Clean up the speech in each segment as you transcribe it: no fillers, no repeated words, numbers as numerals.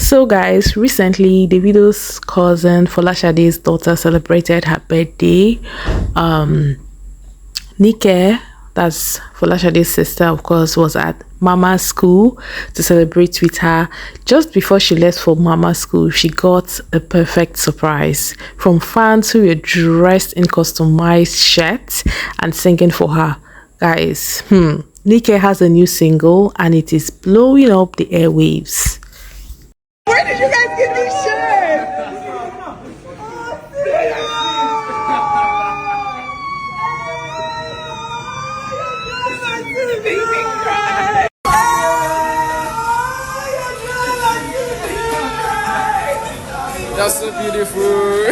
So guys, recently Davido's cousin Folashade's daughter celebrated her birthday. Nike, that's Folashade's sister, of course, was at Mama's school to celebrate with her. Just before she left for Mama's school, she got a perfect surprise from fans who were dressed in customized shirts and singing for her. Guys, Nike has a new single and it is blowing up the airwaves. Where did you guys get these shirts? That's so beautiful.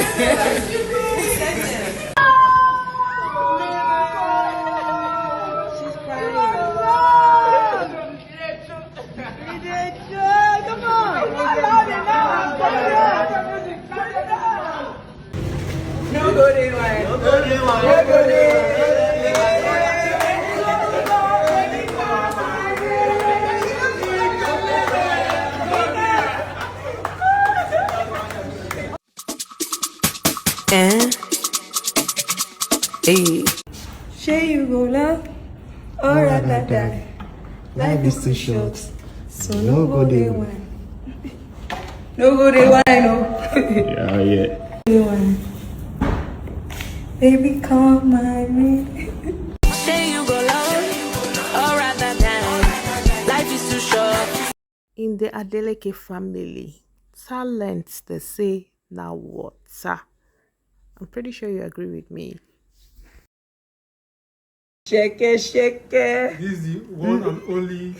Share you go love, or rather die. Life is too short, so no go day one. No go day one, no. Yeah. Day one. Baby, come my way. Share you go love, or rather die. Life is too short. In the Adeleke family, talent, they say, now what, sir? I'm pretty sure you agree with me. Shake it, shake it. This is the one and only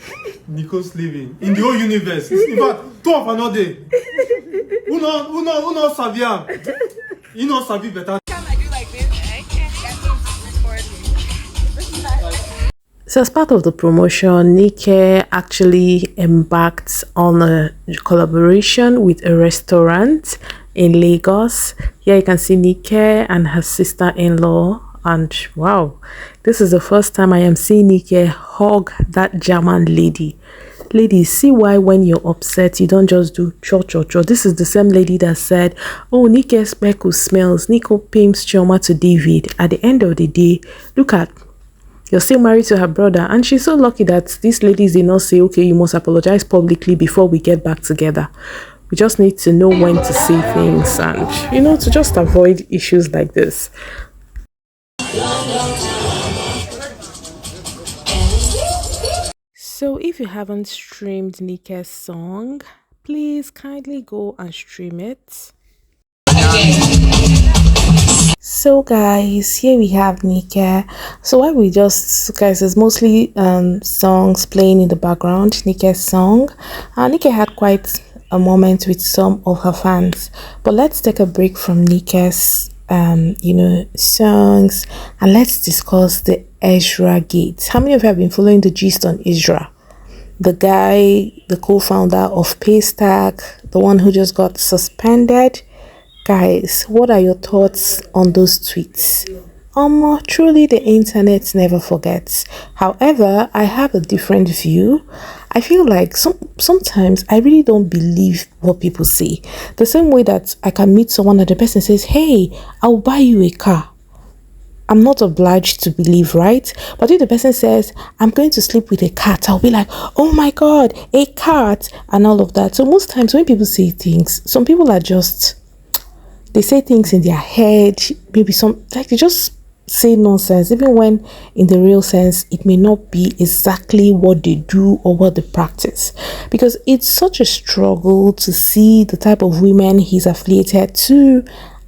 NIKOS living in the whole universe. In fact, two of another day. Uno Savian. You know Savi better. So as part of the promotion, Nike actually embarked on a collaboration with a restaurant in Lagos. Here you can see Nike and her sister-in-law. And wow, this is the first time I am seeing Nike hug that German lady. Ladies, see why when you're upset, you don't just do cho. This is the same lady that said, oh, Nike speckle smells. Nico pimps Chioma to David. At the end of the day, look at, you're still married to her brother. And she's so lucky that these ladies did not say, okay, you must apologize publicly before we get back together. We just need to know when to say things and, you know, to just avoid issues like this. So if you haven't streamed Nike's song, please kindly go and stream it. So guys, here we have Nike. So why we just, guys, it's mostly songs playing in the background. Nike's song. Nike had quite a moment with some of her fans, but let's take a break from Nike's songs and let's discuss the Ezra Gate. How many of you have been following the gist on Ezra? The guy, the co-founder of Paystack, the one who just got suspended. Guys, what are your thoughts on those tweets? Truly the internet never forgets. However, I have a different view. I feel like sometimes I really don't believe what people say. The same way that I can meet someone and the person says, hey, I'll buy you a car. I'm not obliged to believe, right? But if the person says, I'm going to sleep with a cat, I'll be like, oh my God, a cat, and all of that. So most times when people say things, some people are just, they say things in their head, maybe they just say nonsense, even when in the real sense, it may not be exactly what they do or what they practice. Because it's such a struggle to see the type of women he's affiliated to.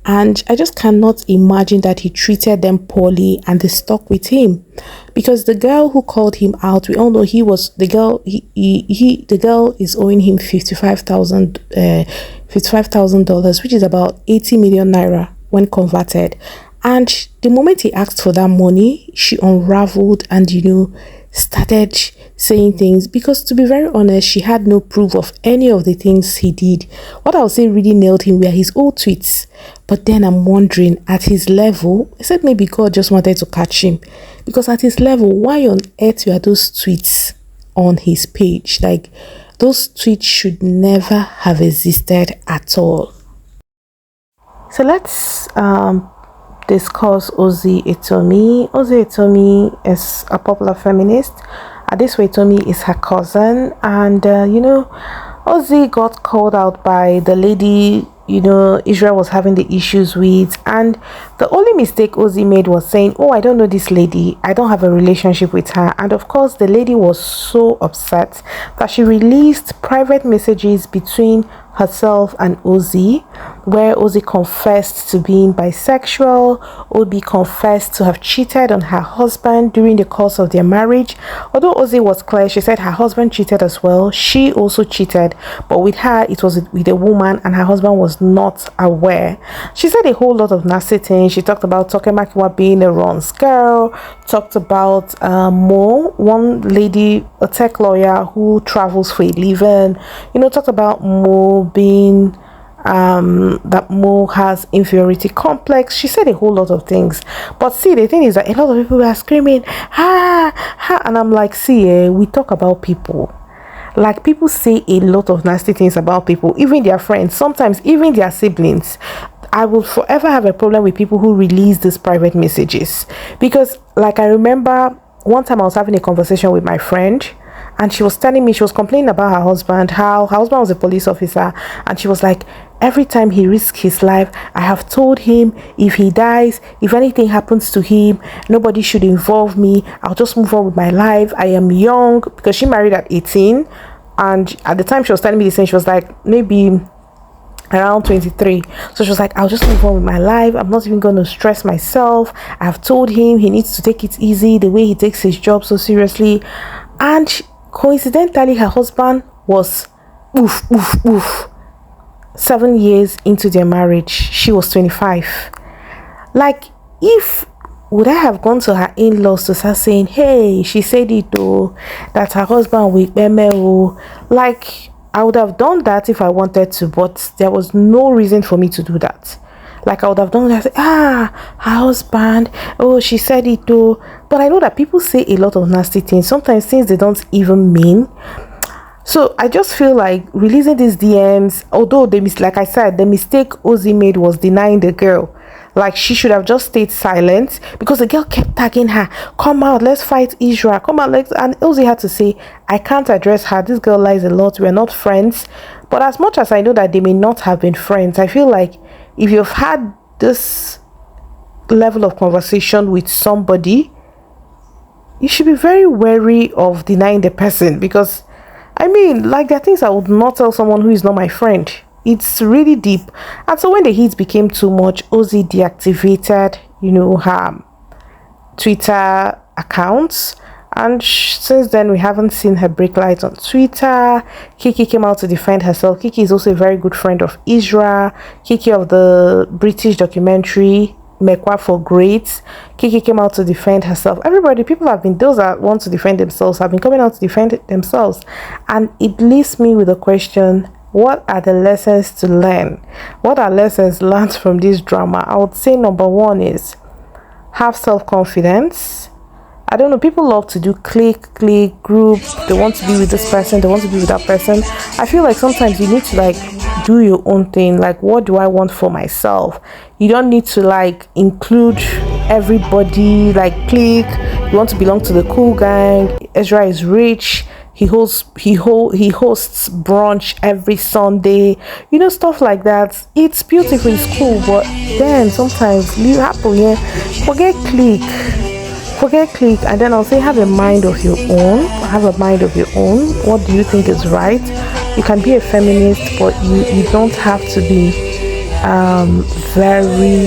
And I just cannot imagine that he treated them poorly and they stuck with him. Because the girl who called him out, we all know he was the girl. The girl is owing him $55,000, which is about 80 million naira when converted. And the moment he asked for that money, she unraveled and started saying things, because to be very honest, she had no proof of any of the things he did. What I'll say really nailed him were his old tweets. But then I'm wondering, at his level, I said maybe God just wanted to catch him, because at his level, why on earth were those tweets on his page? Like, Those tweets should never have existed at all. So let's discuss Ozzy Etomi. Ozzy Etomi is a popular feminist. Adesua Etomi is her cousin, and Ozzy got called out by the lady Israel was having the issues with, and the only mistake Ozzy made was saying, oh, I don't know this lady, I don't have a relationship with her. And of course the lady was so upset that she released private messages between herself and Ozzy, where Ozzy confessed to being bisexual. Ozzy confessed to have cheated on her husband during the course of their marriage. Although Ozzy was clear, she said her husband cheated as well. She also cheated, but with her, it was with a woman, and her husband was not aware. She said a whole lot of nasty things. She talked about Tokemakiwa being a Ron's girl, talked about Mo, one lady, a tech lawyer who travels for a living, talked about Mo being that Mo has inferiority complex. She said a whole lot of things, but see, the thing is that a lot of people are screaming and I'm like, see, we talk about people, like, people say a lot of nasty things about people, even their friends, sometimes even their siblings. I will forever have a problem with people who release these private messages, because like I remember one time I was having a conversation with my friend, and she was telling me, she was complaining about her husband, how her husband was a police officer, and she was like, every time he risks his life, I have told him if he dies, if anything happens to him, nobody should involve me, I'll just move on with my life, I am young, because she married at 18, and at the time she was telling me this thing, she was like maybe around 23. So she was like, I'll just move on with my life, I'm not even going to stress myself, I've told him he needs to take it easy, the way he takes his job so seriously. And coincidentally, her husband was 7 years into their marriage. She was 25. Like, if would I have gone to her in-laws to start saying, hey, she said it though, that her husband with Meme, like, I would have done that if I wanted to, but there was no reason for me to do that. Like, I would have done that, her husband, oh, she said it though. But I know that people say a lot of nasty things, sometimes things they don't even mean. So I just feel like releasing these DMs, although like I said, the mistake Ozzy made was denying the girl. Like, she should have just stayed silent, because the girl kept tagging her, come out, let's fight Israel, come out, and Ozzy had to say, I can't address her, this girl lies a lot, we're not friends. But as much as I know that they may not have been friends, I feel like if you've had this level of conversation with somebody, you should be very wary of denying the person, because I mean, like, there are things I would not tell someone who is not my friend. It's really deep. And so when the heat became too much, Ozzy deactivated her Twitter accounts, and since then we haven't seen her break light on Twitter. Kiki came out to defend herself. Kiki is also a very good friend of Israel. Kiki of the British documentary Mekwa for Great. Kiki came out to defend herself. People have been, those that want to defend themselves have been coming out to defend themselves. And it leaves me with a question: what are the lessons to learn? What are lessons learned from this drama? I would say number one is have self-confidence. I don't know, people love to do click group, they want to be with this person, they want to be with that person. I feel like sometimes you need to like do your own thing. Like, what do I want for myself? You don't need to like include everybody, like click. You want to belong to the cool gang. Ezra is rich, he hosts brunch every Sunday, stuff like that. It's beautiful, it's cool, but then sometimes you have to forget click, and then I'll say have a mind of your own. What do you think is right? You can be a feminist, but you don't have to be very,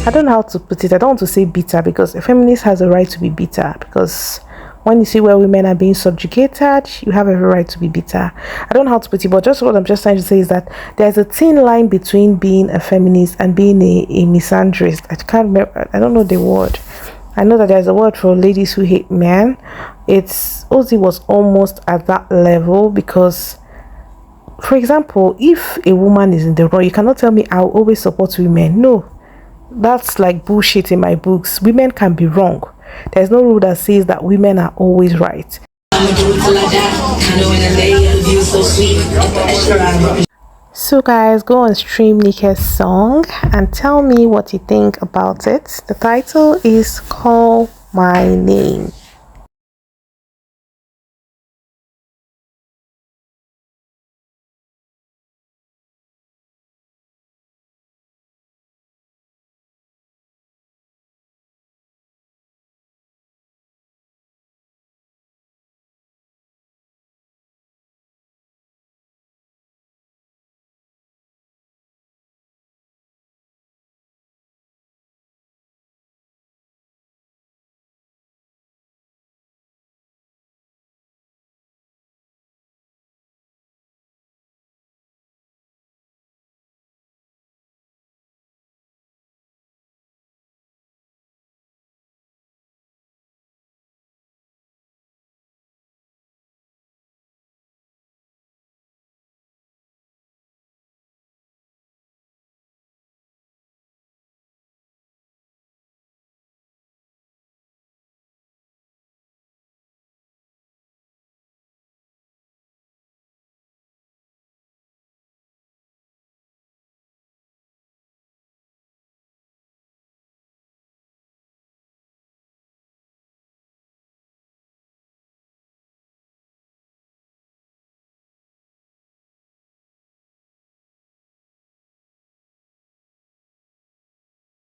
I don't know how to put it, I don't want to say bitter, because a feminist has a right to be bitter, because when you see where women are being subjugated, you have every right to be bitter. I don't know how to put it, but just what I'm just trying to say is that there's a thin line between being a feminist and being a misandrist. I can't remember, I don't know the word. I know that there's a word for ladies who hate men. Ozzy was almost at that level, because, for example, if a woman is in the wrong, you cannot tell me I'll always support women. No, that's like bullshit in my books. Women can be wrong. There's no rule that says that women are always right. So guys, go and stream NIKOS song and tell me what you think about it. The title is Call My Name.